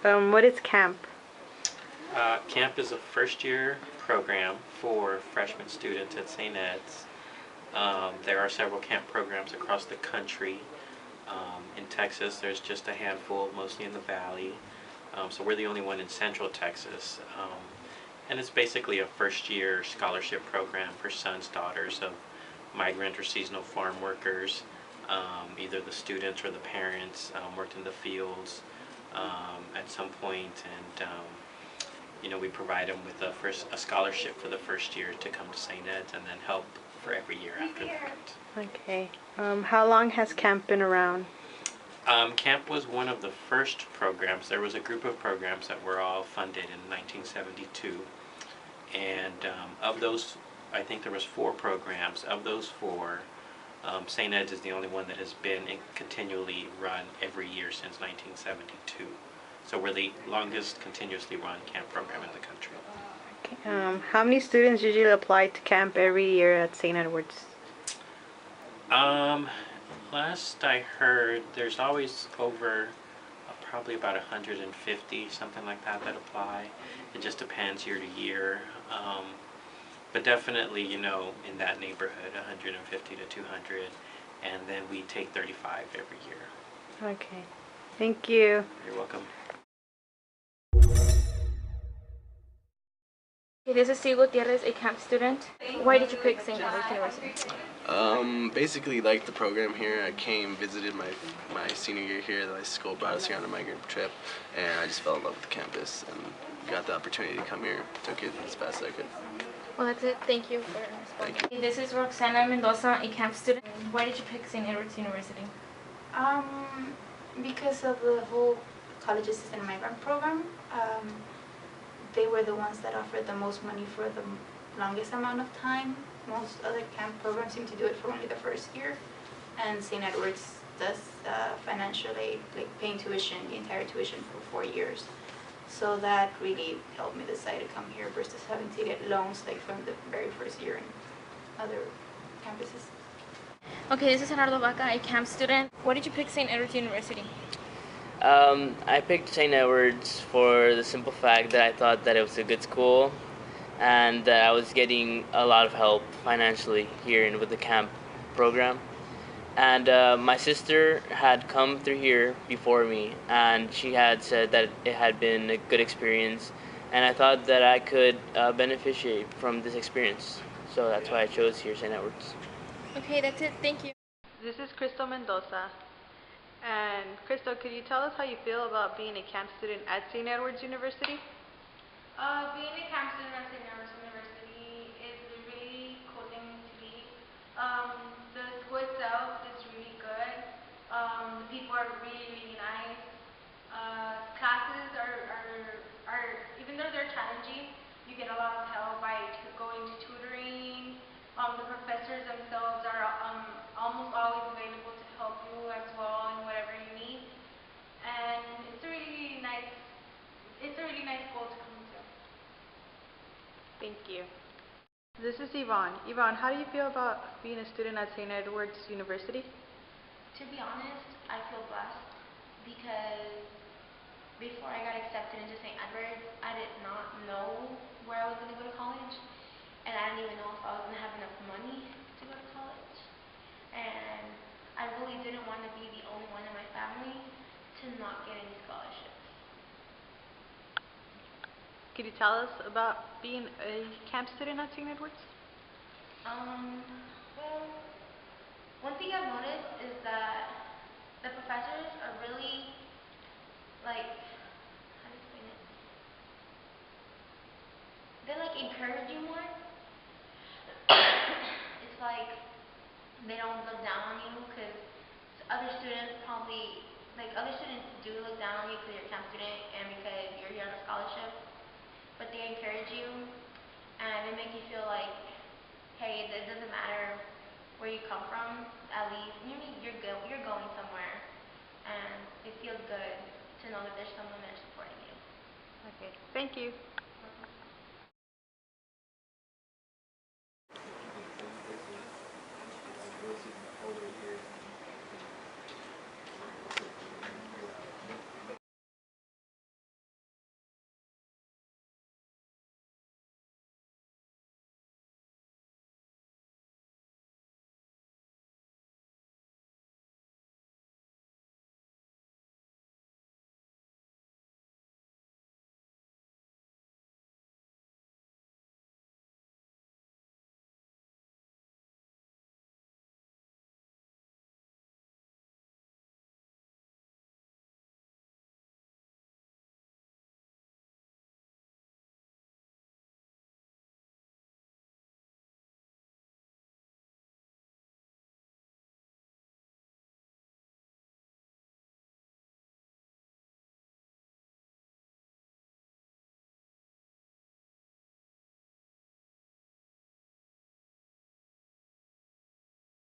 What is C.A.M.P? C.A.M.P is a first-year program for freshman students at St. Ed's. There are several C.A.M.P programs across the country. In Texas, there's just a handful, mostly in the Valley. So we're the only one in Central Texas. And it's basically a first-year scholarship program for sons, daughters of migrant or seasonal farm workers. Either the students or the parents worked in the fields at some point, and we provide them with a scholarship for the first year to come to St. Ed's, and then help for every year after that. Okay. How long has C.A.M.P been around? C.A.M.P was one of the first programs. There was a group of programs that were all funded in 1972, and of those, I think there was 4 programs. Of those 4, St. Ed's is the only one that has been continually run every year since 1972. So we're the longest continuously run C.A.M.P program in the country. Okay. How many students usually apply to C.A.M.P every year at St. Edward's? Last I heard, there's always over probably about 150, something like that apply. It just depends year to year. But definitely, in that neighborhood, 150 to 200, and then we take 35 every year. Okay. Thank you. You're welcome. This is C. Gutierrez, a C.A.M.P student. Why did you pick St. Edward's University? Basically liked the program here. I visited my senior year here. The school brought us here on a migrant trip, and I just fell in love with the campus and got the opportunity to come here. Took it as fast as I could. Well, that's it. Thank you for responding. Thank you. This is Roxana Mendoza, a C.A.M.P student. Why did you pick St. Edward's University? Because of the whole college assistant migrant program. They were the ones that offered the most money for the longest amount of time. Most other C.A.M.P programs seem to do it for only the first year, and St. Edward's does financial aid, like paying tuition, the entire tuition for 4 years. So that really helped me decide to come here versus having to get loans like from the very first year in other campuses. Okay, this is Gerardo Vaca, a C.A.M.P student. Why did you pick St. Edward's University? I picked St. Edward's for the simple fact that I thought that it was a good school and that I was getting a lot of help financially here with the C.A.M.P program. And my sister had come through here before me, and she had said that it had been a good experience, and I thought that I could beneficiate from this experience. So that's why I chose here, St. Edward's. Okay, that's it. Thank you. This is Crystal Mendoza. And Crystal, could you tell us how you feel about being a C.A.M.P student at St. Edward's University? Being a C.A.M.P student at St. Edward's University is a really cool thing to be. The school itself is really good. The people are really, really nice. Classes are, even though they're challenging, you get a lot of help by going to tutoring. The professors themselves are almost always available to help you as well in whatever you need. And it's a really nice school to come to. Thank you. This is Yvonne. Yvonne, how do you feel about being a student at St. Edward's University? To be honest, I feel blessed because before I got accepted into St. Edward's, I did not know where I was going to go to college, and I didn't even know if I was going to have enough money to go to college. And I really didn't want to be the only one in my family to not get any scholarships. Could you tell us about being a C.A.M.P student at St. Edward's? Well, one thing I've noticed is that the professors are really, how to explain it? They encourage you more. It's like they don't look down on you because other students do look down on you because you're a C.A.M.P student and because you're here on a scholarship. But they encourage you, and they make you feel like, hey, it doesn't matter where you come from, at least you're going somewhere, and it feels good to know that there's someone there supporting you. Okay, thank you.